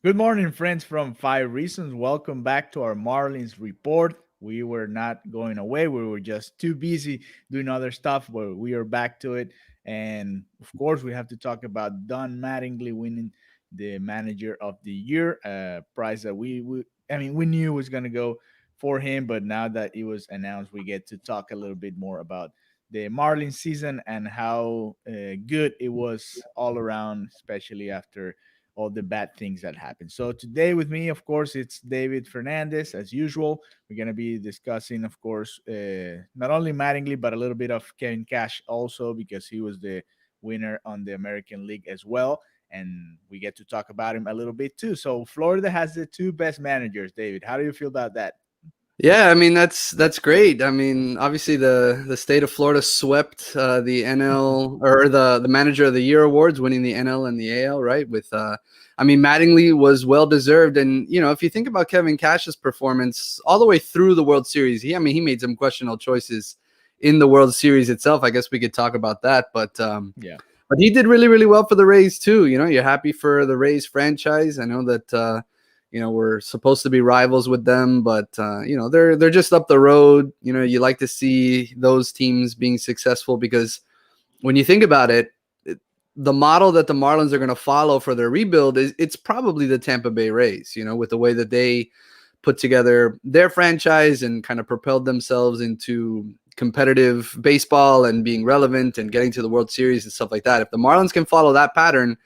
Good morning, friends from Five Reasons. Welcome back to our Marlins report. We were not going away. We were just too busy doing other stuff, but we are back to it. And of course, we have to talk about Don Mattingly winning the Manager of the Year, prize that we knew was going to go for him, but now that it was announced, we get to talk a little bit more about the Marlins season and how good it was all around, especially after all the bad things that happened. So today with me, of course, it's David Fernandez as usual. We're gonna be discussing, of course, not only Mattingly but a little bit of Kevin Cash also because he was the winner on the American League as well, and we get to talk about him a little bit too. So Florida has the two best managers. David, how do you feel about that? Yeah, I mean that's great. I mean, obviously the state of Florida swept the NL or the Manager of the Year awards, winning the NL and the AL, right? I mean, Mattingly was well deserved, and if you think about Kevin Cash's performance all the way through the World Series, he made some questionable choices in the World Series itself. I guess we could talk about that, Yeah. but he did really really well for the Rays too. You're happy for the Rays franchise. I know that. We're supposed to be rivals with them, but they're just up the road. You like to see those teams being successful because when you think about it, the model that the Marlins are going to follow for their rebuild it's probably the Tampa Bay Rays, with the way that they put together their franchise and kind of propelled themselves into competitive baseball and being relevant and getting to the World Series and stuff like that. If the Marlins can follow that pattern,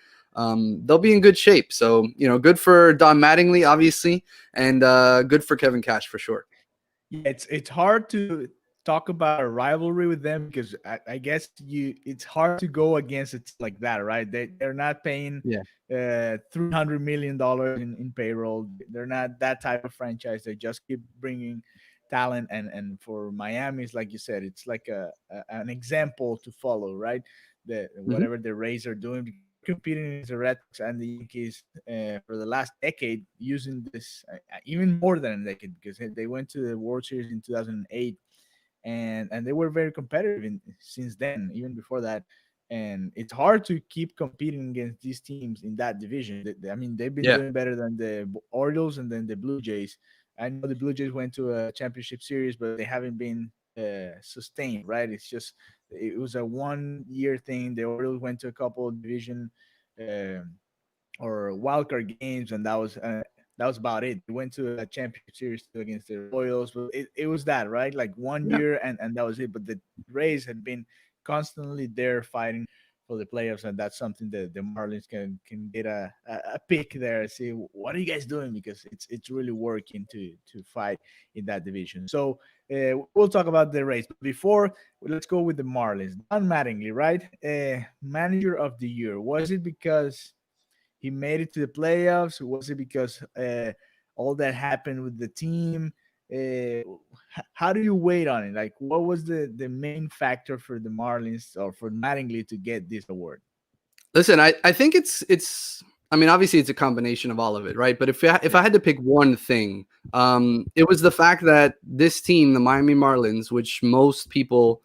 they'll be in good shape. So, good for Don Mattingly, obviously, and good for Kevin Cash for sure. Yeah, it's hard to talk about a rivalry with them because I guess it's hard to go against a team like that, right? They're not paying Yeah. $300 million in payroll. They're not that type of franchise. They just keep bringing talent, and for Miami, it's like you said, it's like an example to follow, right? The Mm-hmm. whatever the Rays are doing, competing against the Red Sox and the Yankees for the last decade, using this even more than a decade because they went to the World Series in 2008, and they were very competitive since then, even before that. And it's hard to keep competing against these teams in that division. I mean, they've been Yeah. doing better than the Orioles and then the Blue Jays. I know the Blue Jays went to a championship series, but they haven't been sustained, right? It was a 1 year thing. The Orioles went to a couple of division um or wildcard games, and that was about it. They went to a championship series against the Royals, but it was that, right? Like one Yeah. year, and that was it. But the Rays had been constantly there fighting for the playoffs, and that's something that the Marlins can get a pick there and see what are you guys doing because it's really working to fight in that division. So we'll talk about the Rays, but before let's go with the Marlins. Don Mattingly, right? Manager of the year. Was it because he made it to the playoffs? Was it because all that happened with the team? How do you wait on it? Like, what was the main factor for the Marlins or for Mattingly to get this award? Listen, I think it's. I mean, obviously, it's a combination of all of it, right? But if I Yeah. had to pick one thing, it was the fact that this team, the Miami Marlins, which most people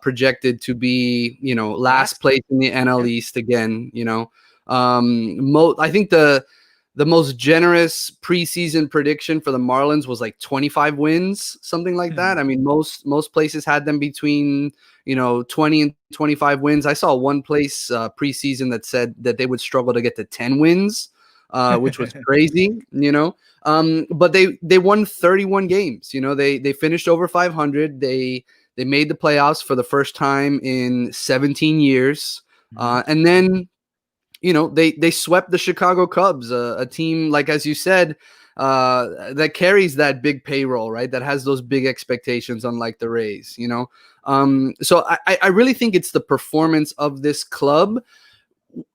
projected to be, last Last? place in the NL Yeah. East again, I think the most generous preseason prediction for the Marlins was like 25 wins, something like that. I mean, most places had them between 20 and 25 wins. I saw one place preseason that said that they would struggle to get to 10 wins, which was crazy. But they won 31 games. They finished over 500. They made the playoffs for the first time in 17 years. Mhm. And then they swept the Chicago Cubs, a team, like, as you said, that carries that big payroll, right? That has those big expectations, unlike the Rays. So I really think it's the performance of this club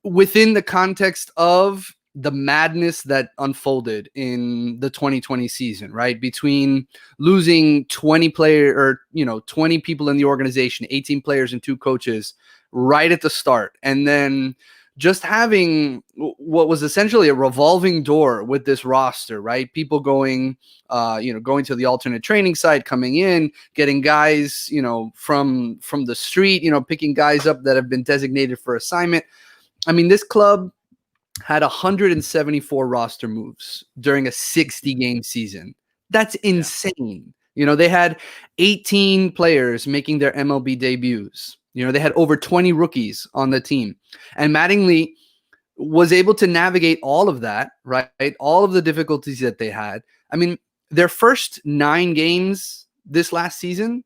within the context of the madness that unfolded in the 2020 season, right? Between losing 20 people in the organization, 18 players and 2 coaches right at the start, and then just having what was essentially a revolving door with this roster, right? People going to the alternate training site, coming in, getting guys, from the street, picking guys up that have been designated for assignment. I mean, this club had 174 roster moves during a 60 game season. That's Yeah. insane. They had 18 players making their MLB debuts. They had over 20 rookies on the team. And Mattingly was able to navigate all of that, right? All of the difficulties that they had. I mean, their first 9 games this last season,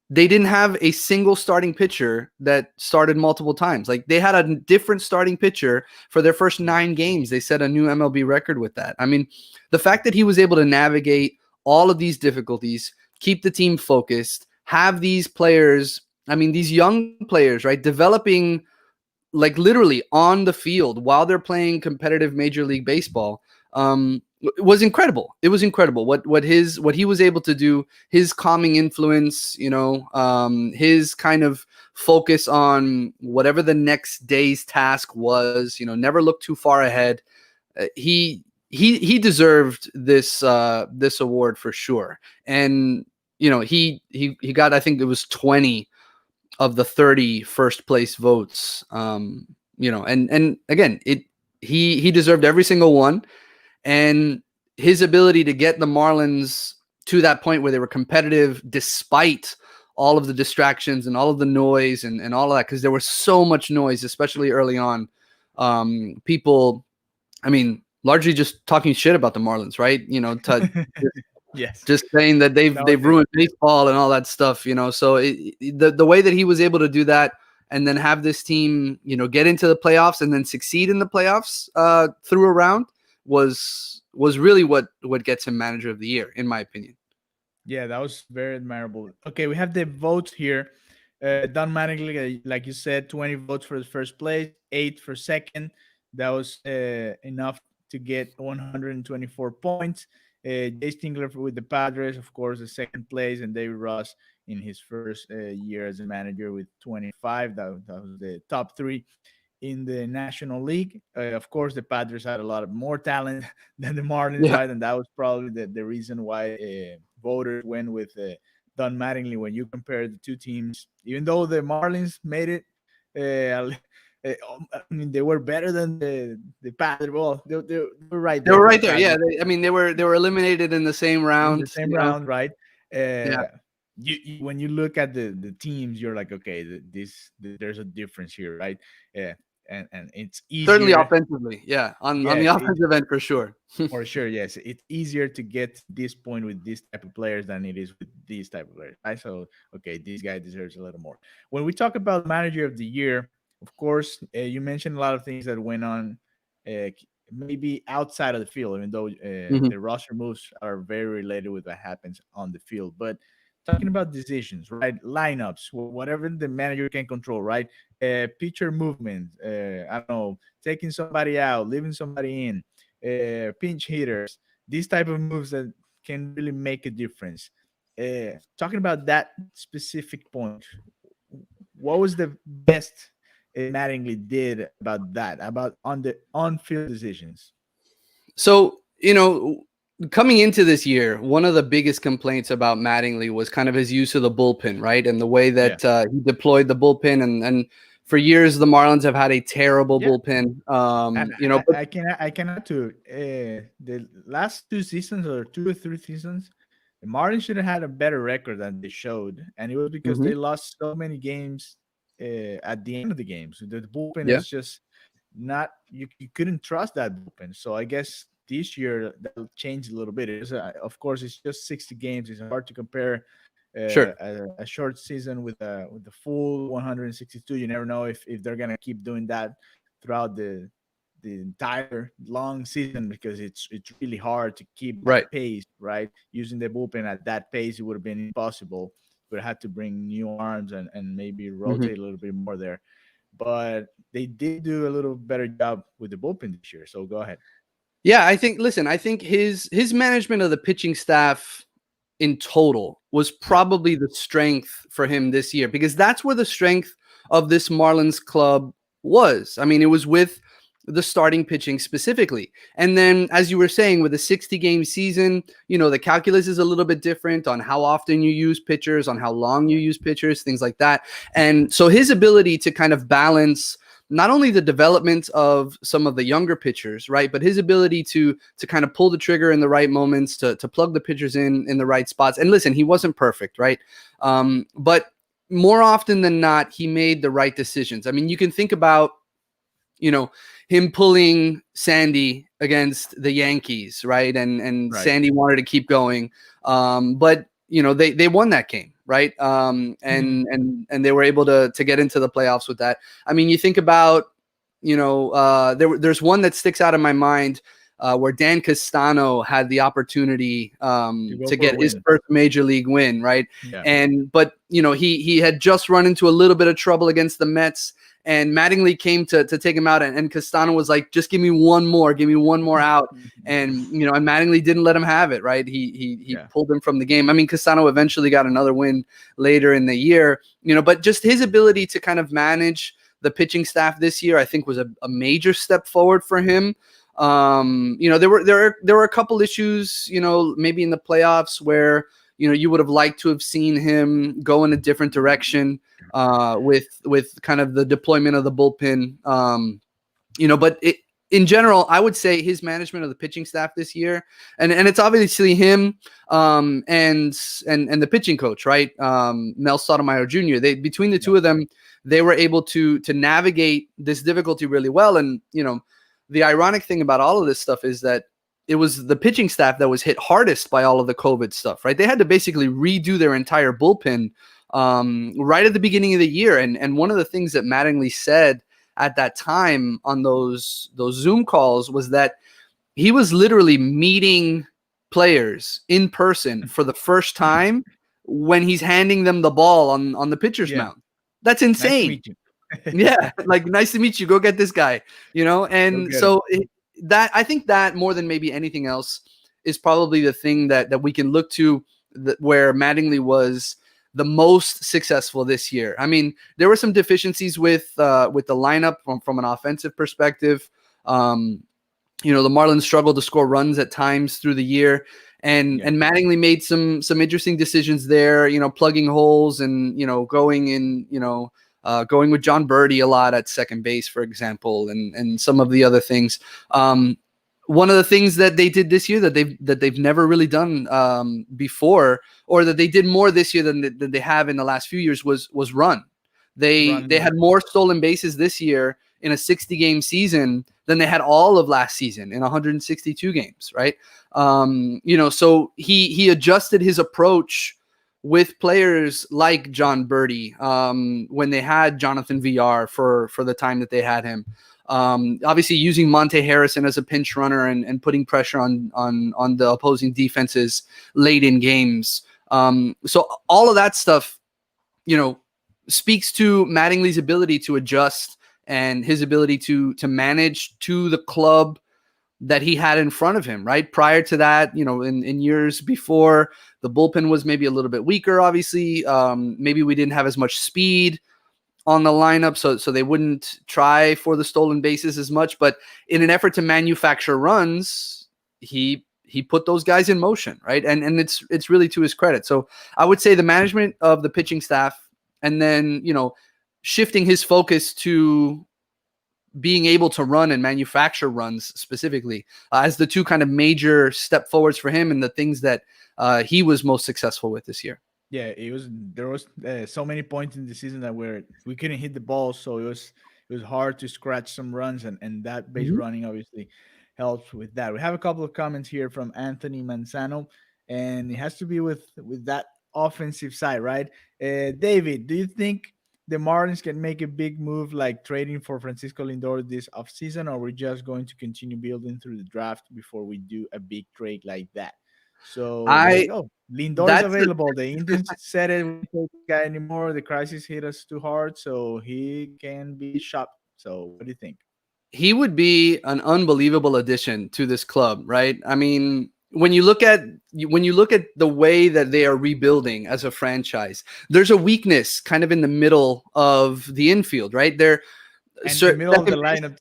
they didn't have a single starting pitcher that started multiple times. Like, they had a different starting pitcher for their first 9 games. They set a new MLB record with that. I mean, the fact that he was able to navigate all of these difficulties, keep the team focused, have these players, I mean, these young players, right, developing like literally on the field while they're playing competitive Major League Baseball, was incredible. It was incredible what he was able to do, his calming influence, his kind of focus on whatever the next day's task was, never look too far ahead. He deserved this award for sure. And he got, I think it was 20 of the 30 first place votes. And again, he deserved every single one. And his ability to get the Marlins to that point where they were competitive despite all of the distractions and all of the noise and all of that, because there was so much noise, especially early on. People, I mean, largely just talking shit about the Marlins, right? Yes. Just saying that they've ruined baseball and all that stuff, So the way that he was able to do that and then have this team, get into the playoffs and then succeed in the playoffs through a round was really what gets him Manager of the Year, in my opinion. Yeah, that was very admirable. Okay, we have the votes here. Don Mattingly, like you said, 20 votes for the first place, 8 for second. That was enough to get 124 points. Jay Stingler with the Padres, of course, the second place, and David Ross in his first year as a manager with 25. That was the top 3 in the National League. Of course, the Padres had a lot of more talent than the Marlins, right? And that was probably the reason why voters went with Don Mattingly when you compare the two teams. Even though the Marlins made it, I mean, they were better than the Padres. Well, they were right They there were with the right there. Padres Yeah, they were eliminated in the same in the round. same round, right? Yeah. When you look at the teams, you're like, okay, there's a difference here, right? Yeah, and it's Certainly easier. offensively, yeah, on Yeah, the offensive end for sure. for sure, yes, it's easier to get to this point with this type of players than it is with these type of players, right? So, okay, this guy deserves a little more. When we talk about Manager of the Year, of course, you mentioned a lot of things that went on, maybe outside of the field, even though Mhm. the roster moves are very related with what happens on the field. But talking about decisions, right? Lineups, whatever the manager can control, right? Pitcher movement, I don't know, taking somebody out, leaving somebody in, pinch hitters, these type of moves that can really make a difference. Talking about that specific point, what was the best Mattingly did about that, about on the on-field decisions? So, coming into this year, one of the biggest complaints about Mattingly was kind of his use of the bullpen, right? And the way Yeah. that he deployed the bullpen. And for years, the Marlins have had a terrible Yeah. bullpen. And But I can add to the last 2 seasons or 2 or 3 seasons, the Marlins should have had a better record than they showed, and it was because Mhm. they lost so many games at the end of the games. The bullpen Yeah, is just not you couldn't trust that bullpen. So I guess this year that'll change a little bit. Of course, it's just 60 games. It's hard to compare sure. a short season with the full 162. You never know if they're gonna keep doing that throughout the entire long season, because it's really hard to keep that Right. pace, right? Using the bullpen at that pace, it would have been impossible. Would have had to bring new arms and maybe Mhm. rotate a little bit more there. But they did do a little better job with the bullpen this year. So go ahead. Yeah, I think his management of the pitching staff in total was Yeah. probably the strength for him this year, because that's where the strength of this Marlins club was. I mean, it was with the starting pitching specifically. And then, as you were saying, with a 60 game season, the calculus is a little bit different on how often you use pitchers, on how long you use pitchers, things like that. And so his ability to kind of balance not only the development of some of the younger pitchers, right, but his ability to kind of pull the trigger in the right moments, to plug the pitchers in the right spots. And listen, he wasn't perfect, right? But more often than not, he made the right decisions. I mean, you can think about, you know, him pulling Sandy against the Yankees, right? And Right. Sandy wanted to keep going. But you know, they won that game, right? And they were able to get into the playoffs with that. I mean, you think about, you know, there's one that sticks out in my mind, where Dan Castano had the opportunity To go to for a get his win. first major league win, right? Yeah. But you know, he had just run into a little bit of trouble against the Mets, and Mattingly came to take him out, and Castano was like, just give me one more out. And, you know, and Mattingly didn't let him have it, right? He pulled him from the game. I mean, Castano eventually got another win later in the year, you know, but just his ability to kind of manage the pitching staff this year, I think, was a major step forward for him. You know, there were a couple issues, you know, maybe in the playoffs where, you know, you would have liked to have seen him go in a different direction with kind of the deployment of the bullpen. You know, but in general, I would say his management of the pitching staff this year, and it's obviously him and the pitching coach, right? Mel Sotomayor Jr. Between the two of them, they were able to navigate this difficulty really well. And, you know, the ironic thing about all of this stuff is that it was the pitching staff that was hit hardest by all of the COVID stuff, right? They had to basically redo their entire bullpen right at the beginning of the year. And one of the things that Mattingly said at that time on those Zoom calls was that he was literally meeting players in person for the first time when he's handing them the ball on the pitcher's mound. That's insane. Nice to meet you. Yeah, like, nice to meet you. Go get this guy, you know? And so that, I think that more than maybe anything else is probably the thing that we can look to, where Mattingly was the most successful this year. I mean, there were some deficiencies with the lineup from an offensive perspective. You know, the Marlins struggled to score runs at times through the year, and Mattingly made some interesting decisions there, you know, plugging holes and, you know, going with John Birdie a lot at second base, for example, and some of the other things. One of the things that they did this year that they've never really done before, or that they did more this year than they have in the last few years, was run. They had more stolen bases this year in a 60-game season than they had all of last season in 162 games, right? You know, so he adjusted his approach with players like John Birdie when they had Jonathan VR for the time that they had him. Obviously using Monte Harrison as a pinch runner and putting pressure on the opposing defenses late in games. So all of that stuff, you know, speaks to Mattingly's ability to adjust and his ability to manage to the club that he had in front of him, right? Prior to that, you know, in years before, the bullpen was maybe a little bit weaker, obviously. Maybe we didn't have as much speed on the lineup, so they wouldn't try for the stolen bases as much. But in an effort to manufacture runs, he put those guys in motion, right? And it's really to his credit. So I would say the management of the pitching staff, and then, you know, shifting his focus to being able to run and manufacture runs specifically as the two kind of major step forwards for him and the things that he was most successful with this year. Yeah, there was so many points in the season that we couldn't hit the ball, so it was hard to scratch some runs, and that base running obviously helps with that. We have a couple of comments here from Anthony Manzano, and it has to be with that offensive side, right? David, do you think the Marlins can make a big move like trading for Francisco Lindor this offseason, or we're just going to continue building through the draft before we do a big trade like that? So there you go. Lindor is available. The Indians said it. We don't take the guy anymore. The crisis hit us too hard, so he can be shopped. So what do you think? He would be an unbelievable addition to this club, right? I mean, when you look at the way that they are rebuilding as a franchise, there's a weakness kind of in the middle of the infield, right? They're the middle of the lineup.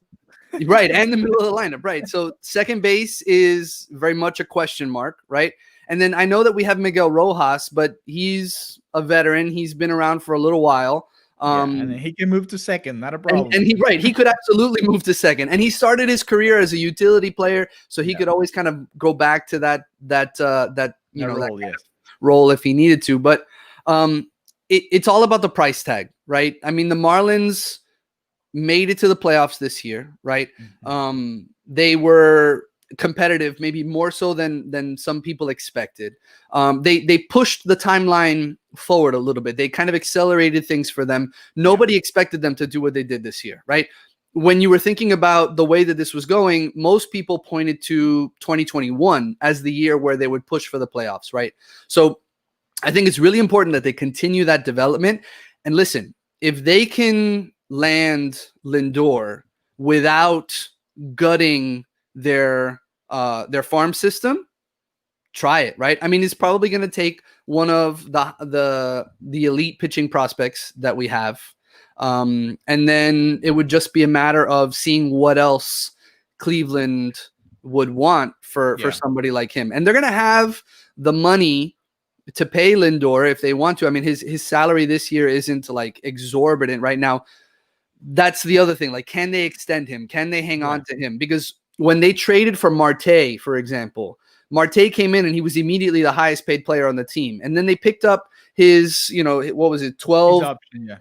Right, and the middle of the lineup, right? So second base is very much a question mark, right? And then I know that we have Miguel Rojas, but he's a veteran. He's been around for a little while. Yeah, and he can move to second, not a problem. And he could absolutely move to second. And he started his career as a utility player, so he could always kind of go back to that Role, yes. role if he needed to. But it's all about the price tag, right? I mean, the Marlins made it to the playoffs this year, right? Mm-hmm. They were competitive, maybe more so than some people expected. They pushed the timeline forward a little bit. They kind of accelerated things for them. Nobody expected them to do what they did this year, right? When you were thinking about the way that this was going, most people pointed to 2021 as the year where they would push for the playoffs, right? So I think it's really important that they continue that development. And listen, if they can land Lindor without gutting their farm system, try it, right? I mean, it's probably going to take one of the elite pitching prospects that we have, and then it would just be a matter of seeing what else Cleveland would want for somebody like him, and they're going to have the money to pay Lindor if they want to. I mean, his salary this year isn't like exorbitant right now. That's the other thing. Like, can they extend him? Can they hang on to him? Because when they traded for Marte, for example, Marte came in and he was immediately the highest paid player on the team. And then they picked up his, what was it? 12. Option,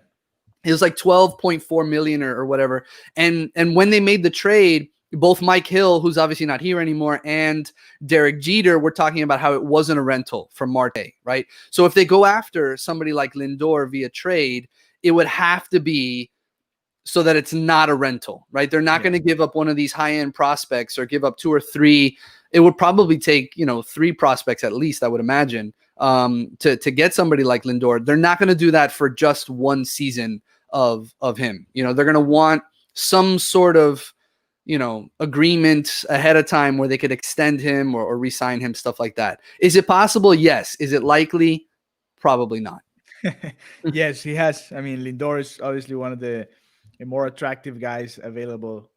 it was like 12.4 million or whatever. And when they made the trade, both Mike Hill, who's obviously not here anymore, and Derek Jeter were talking about how it wasn't a rental from Marte, right? So if they go after somebody like Lindor via trade, it would have to be so that it's not a rental, right? They're not going to give up one of these high-end prospects or give up 2 or 3. It would probably take, 3 prospects at least, I would imagine, to get somebody like Lindor. They're not going to do that for just one season of him. They're going to want some sort of, agreement ahead of time where they could extend him or re-sign him, stuff like that. Is it possible? Yes. Is it likely? Probably not. Yes, he has. I mean, Lindor is obviously one of the more attractive guys available.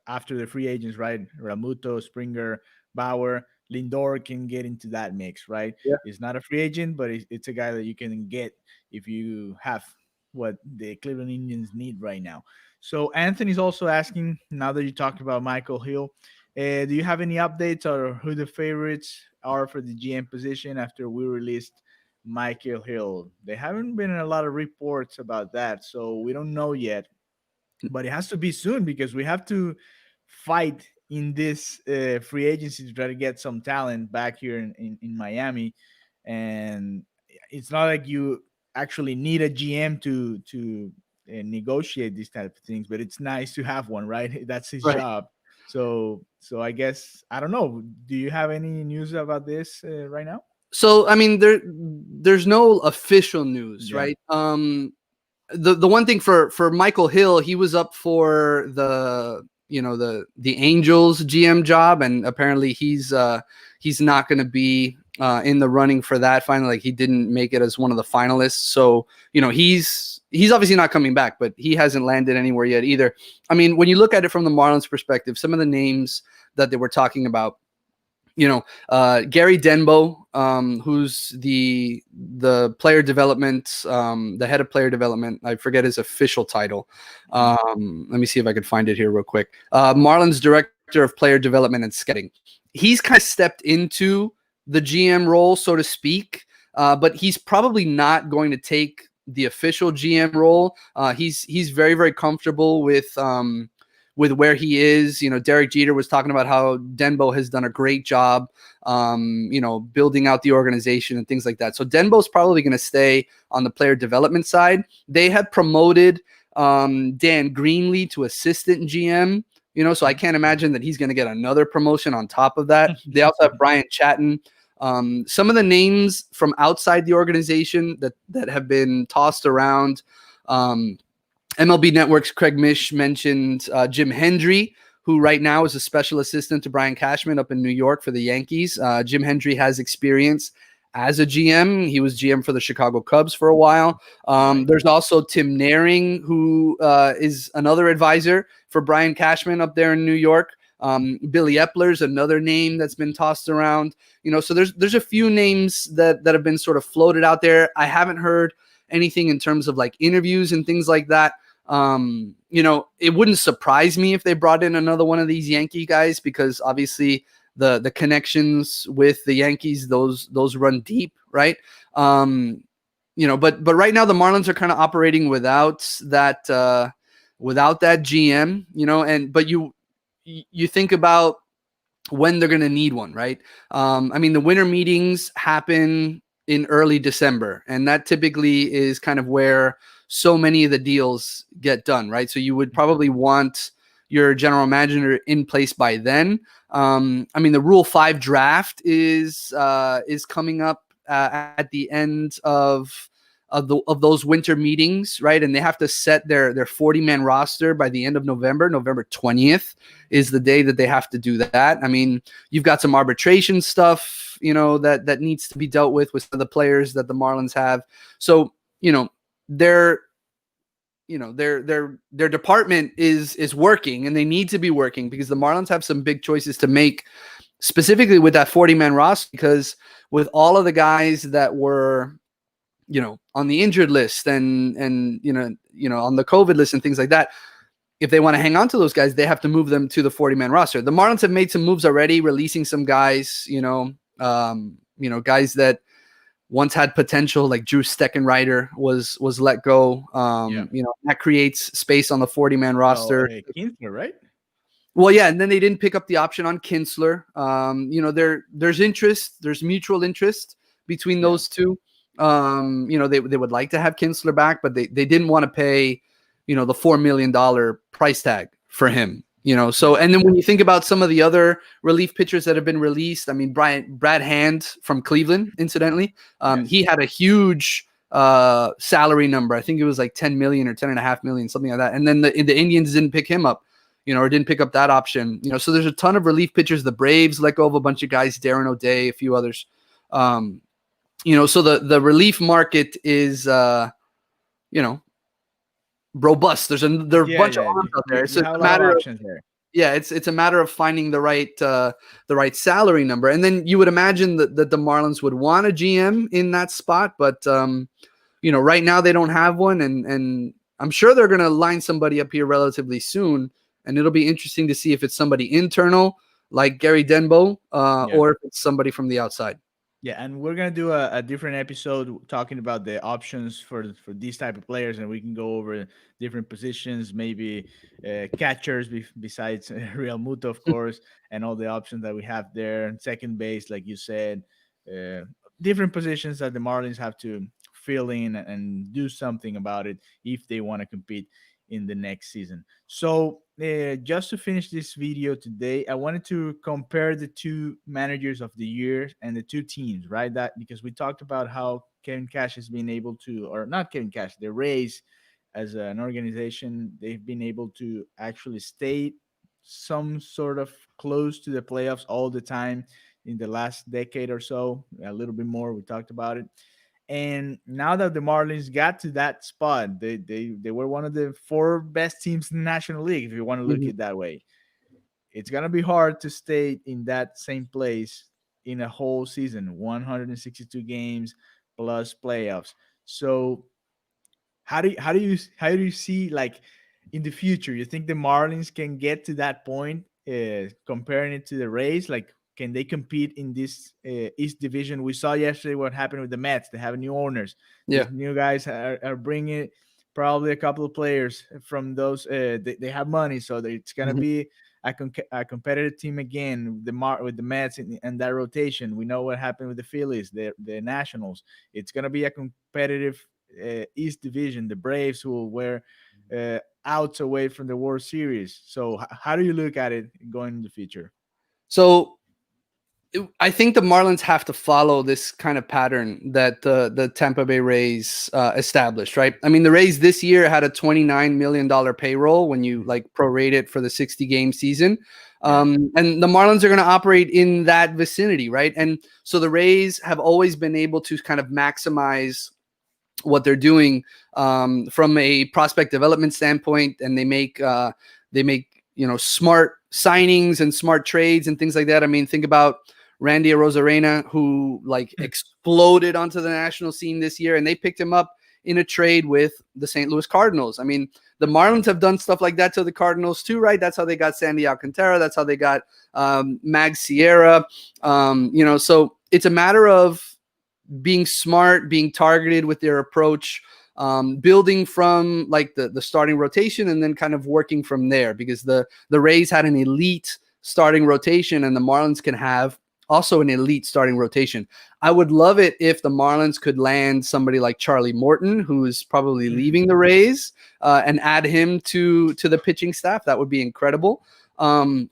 After the free agents, right? Ramuto, Springer, Bauer, Lindor can get into that mix, right? Yeah. He's not a free agent, but it's a guy that you can get if you have what the Cleveland Indians need right now. So Anthony's also asking, now that you talked about Michael Hill, do you have any updates or who the favorites are for the GM position after we released Michael Hill? There haven't been a lot of reports about that, so we don't know yet. But it has to be soon because we have to fight in this free agency to try to get some talent back here in Miami. And it's not like you actually need a GM to negotiate these type of things, but it's nice to have one, right? That's his job. So I guess I don't know. Do you have any news about this right now? So I mean, there's no official news, right? The one thing for Michael Hill, he was up for the Angels GM job, and apparently he's not going to be in the running for that. Finally, like, he didn't make it as one of the finalists, so he's obviously not coming back, but he hasn't landed anywhere yet either. I mean, when you look at it from the Marlins perspective, some of the names that they were talking about, Gary Denbo, who's the player development, the head of player development. I forget his official title. Let me see if I can find it here real quick. Marlins director of player development and scouting. He's kind of stepped into the GM role, so to speak, but he's probably not going to take the official GM role. He's very, very comfortable with where he is. Derek Jeter was talking about how Denbo has done a great job, building out the organization and things like that. So Denbo's probably going to stay on the player development side. They had promoted Dan Greenlee to assistant GM, so I can't imagine that he's going to get another promotion on top of that. They also have Brian Chatton. Some of the names from outside the organization that have been tossed around, MLB Network's Craig Mish mentioned Jim Hendry, who right now is a special assistant to Brian Cashman up in New York for the Yankees. Jim Hendry has experience as a GM. He was GM for the Chicago Cubs for a while. There's also Tim Naring, who is another advisor for Brian Cashman up there in New York. Billy Epler's another name that's been tossed around. So there's a few names that have been sort of floated out there. I haven't heard anything in terms of like interviews and things like that, it wouldn't surprise me if they brought in another one of these Yankee guys, because obviously the connections with the Yankees, those run deep, right? But right now the Marlins are kind of operating without that GM, but you think about when they're going to need one, right? The winter meetings happen in early December, and that typically is kind of where so many of the deals get done, right? So you would probably want your general manager in place by then. The Rule 5 draft is coming up at the end of those winter meetings, right? And they have to set their 40-man roster by the end of November. November 20th is the day that they have to do that. You've got some arbitration stuff, that needs to be dealt with some of the players that the Marlins have. So, their department is working, and they need to be working, because the Marlins have some big choices to make, specifically with that 40-man roster, because with all of the guys that were, on the injured list and on the COVID list and things like that, if they want to hang on to those guys, they have to move them to the 40-man roster. The Marlins have made some moves already, releasing some guys, guys that once had potential, like Drew Steckenrider was let go. That creates space on the 40-man roster. Kinsler, right? Well, yeah, and then they didn't pick up the option on Kinsler. There's interest, there's mutual interest between those two. They would like to have Kinsler back, but they didn't want to pay, the $4 million price tag for him. So, and then when you think about some of the other relief pitchers that have been released, Brad Hand from Cleveland, incidentally, he had a huge salary number. I think it was like 10 million or 10.5 million, something like that. And then the Indians didn't pick him up, or didn't pick up that option. So there's a ton of relief pitchers. The Braves let go of a bunch of guys, Darren O'Day, a few others. So the relief market is, robust. There's a bunch of arms out there. It's a matter of options there. Yeah, it's a matter of finding the right salary number, and then you would imagine that the Marlins would want a GM in that spot, but right now they don't have one, and I'm sure they're going to line somebody up here relatively soon, and it'll be interesting to see if it's somebody internal like Gary Denbo, or if it's somebody from the outside. Yeah, and we're gonna do a different episode talking about the options for these type of players, and we can go over different positions, maybe catchers besides Real Muto, of course, and all the options that we have there, and second base, like you said, different positions that the Marlins have to fill in and do something about it if they want to compete in the next season. So just to finish this video today, I wanted to compare the two managers of the year and the two teams, right? That because we talked about how Kevin Cash has been able to, or not Kevin Cash, the Rays as an organization, they've been able to actually stay some sort of close to the playoffs all the time in the last decade or so, a little bit more. We talked about it. And now that the Marlins got to that spot, they were one of the 4 best teams in the National League, if you want to look at it that way. It's going to be hard to stay in that same place in a whole season, 162 games plus playoffs. So how do you see, like, in the future, you think the Marlins can get to that point, comparing it to the Rays? Like, can they compete in this East Division? We saw yesterday what happened with the Mets. They have new owners. Yeah. These new guys are bringing probably a couple of players from those. They have money, so it's going to be a competitive team again. With the Mets and that rotation. We know what happened with the Phillies, the Nationals. It's going to be a competitive East Division. The Braves were outs away from the World Series. So how do you look at it going in the future? So I think the Marlins have to follow this kind of pattern that the Tampa Bay Rays established, right? The Rays this year had a $29 million payroll when you prorate it for the 60-game season. And the Marlins are going to operate in that vicinity, right? And so the Rays have always been able to kind of maximize what they're doing from a prospect development standpoint, and they make smart signings and smart trades and things like that. Think about Randy Arozarena, who exploded onto the national scene this year, and they picked him up in a trade with the St. Louis Cardinals. I mean, the Marlins have done stuff like that to the Cardinals too, right? That's how they got Sandy Alcantara. That's how they got Mag Sierra. So it's a matter of being smart, being targeted with their approach, building from like the starting rotation and then kind of working from there, because the Rays had an elite starting rotation and the Marlins can have also an elite starting rotation. I would love it if the Marlins could land somebody like Charlie Morton, who is probably leaving the Rays, and add him to the pitching staff. That would be incredible. And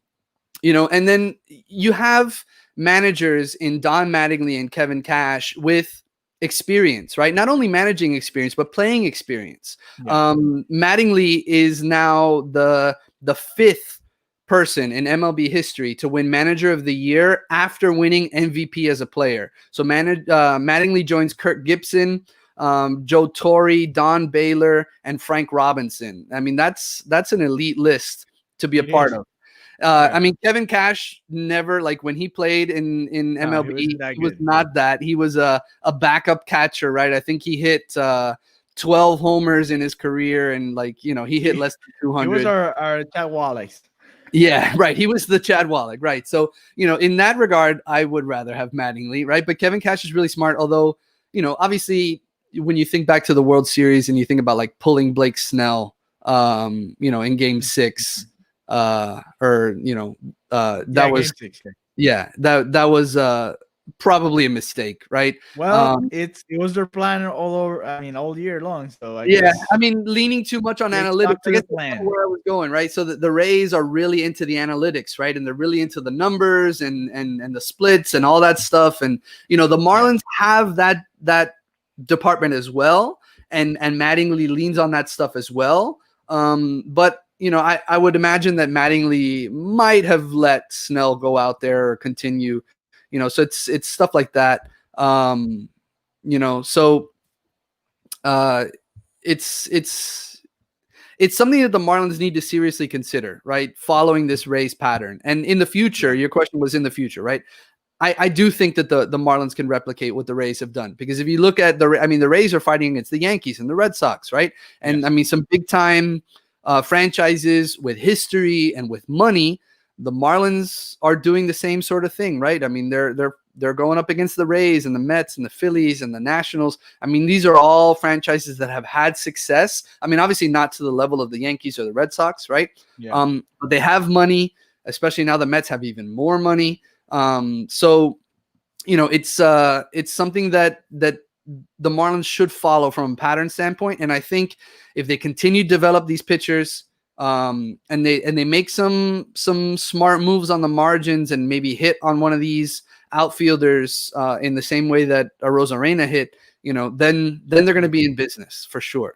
then you have managers in Don Mattingly and Kevin Cash with experience, right? Not only managing experience, but playing experience. Yeah. Mattingly is now the fifth person in MLB history to win Manager of the Year after winning MVP as a player. So Mattingly joins Kirk Gibson, Joe Torre, Don Baylor, and Frank Robinson. I mean, that's an elite list to be a part of. I mean, Kevin Cash never, like when he played in MLB, he was not that. He was a backup catcher, right? I think he hit 12 homers in his career, and he hit less than 200. He was our Chad Wallace. Yeah, right. He was the Chad Wallach, right? So, in that regard, I would rather have Mattingly, right? But Kevin Cash is really smart, although, obviously, when you think back to the World Series and you think about like pulling Blake Snell, in Game 6. That was 6, that was probably a mistake, right? Well, it was their plan all over. I mean, all year long. So I mean, leaning too much on analytics. I guess that's where I was going, right? So the Rays are really into the analytics, right? And they're really into the numbers and the splits and all that stuff. And the Marlins have that department as well, and Mattingly leans on that stuff as well. But I would imagine that Mattingly might have let Snell go out there or continue, so it's stuff like that. So it's something that the Marlins need to seriously consider, right? Following this Rays pattern. And in the future, your question was in the future, right? I do think that the Marlins can replicate what the Rays have done, because if you look at the Rays are fighting against the Yankees and the Red Sox, right? And some big time franchises with history and with money. The Marlins are doing the same sort of thing, right? I mean, they're going up against the Rays and the Mets and the Phillies and the Nationals. I mean, these are all franchises that have had success. I mean, obviously not to the level of the Yankees or the Red Sox, right? Yeah. But they have money, especially now the Mets have even more money. So it's something that the Marlins should follow from a pattern standpoint. And I think if they continue to develop these pitchers, and they make some smart moves on the margins and maybe hit on one of these outfielders in the same way that a Rosarena hit, then they're going to be in business for sure.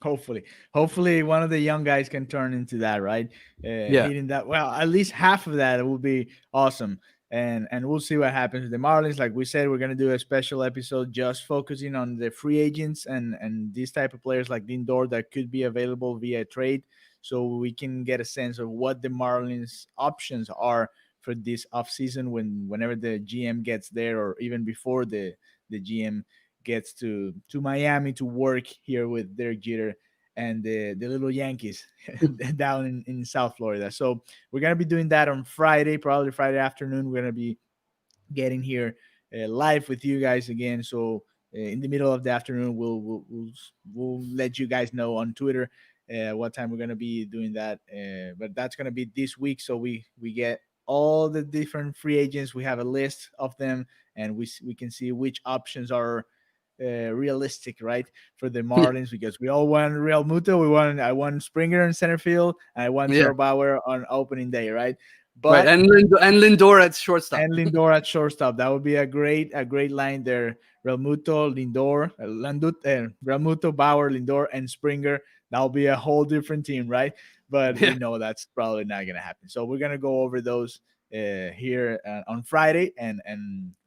Hopefully one of the young guys can turn into that, right? Hitting that, well, at least half of that would be awesome. And we'll see what happens with the Marlins. Like we said, we're going to do a special episode just focusing on the free agents and these type of players like Lindor that could be available via trade, so we can get a sense of what the Marlins options are for this offseason whenever the GM gets there, or even before the GM gets to Miami to work here with Derek Jeter and the little Yankees down in South Florida. So we're going to be doing that on Friday, probably Friday afternoon. We're going to be getting here live with you guys again. So in the middle of the afternoon, we'll let you guys know on Twitter what time we're going to be doing that. But that's going to be this week. So we get all the different free agents. We have a list of them, and we can see which options are realistic, right, for the Marlins, because we all want Real Muto. I want Springer in center field, and I want Trevor Bauer on opening day, right? But and Lindor at shortstop. That would be a great line there. Real Muto, Lindor, Real Muto, Bauer, Lindor, and Springer. That'll be a whole different team, right? But we know that's probably not going to happen. So we're going to go over those here on Friday, and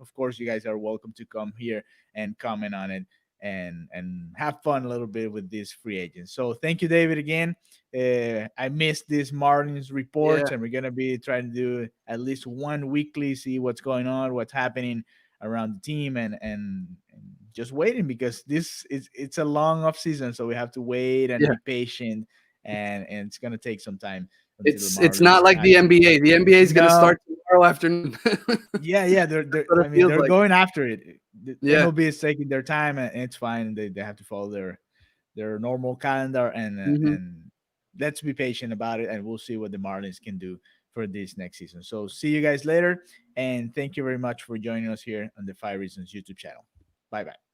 of course you guys are welcome to come here and comment on it and have fun a little bit with these free agents. So thank you, David, again. I missed this Marlins reports, and we're gonna be trying to do at least one weekly, see what's going on, what's happening around the team, and just waiting because it's a long off season, so we have to wait and Yeah. be patient, and it's gonna take some time until the It's Marlins not like the actually. NBA. The NBA is going to No, start tomorrow afternoon. That's yeah, they're. what it I mean, feels they're like. going after it. The Yeah. MLB is taking their time, and it's fine. They have to follow their normal calendar, Hmm. and let's be patient about it, and we'll see what the Marlins can do for this next season. So see you guys later, and thank you very much for joining us here on the Five Reasons YouTube channel. Bye bye.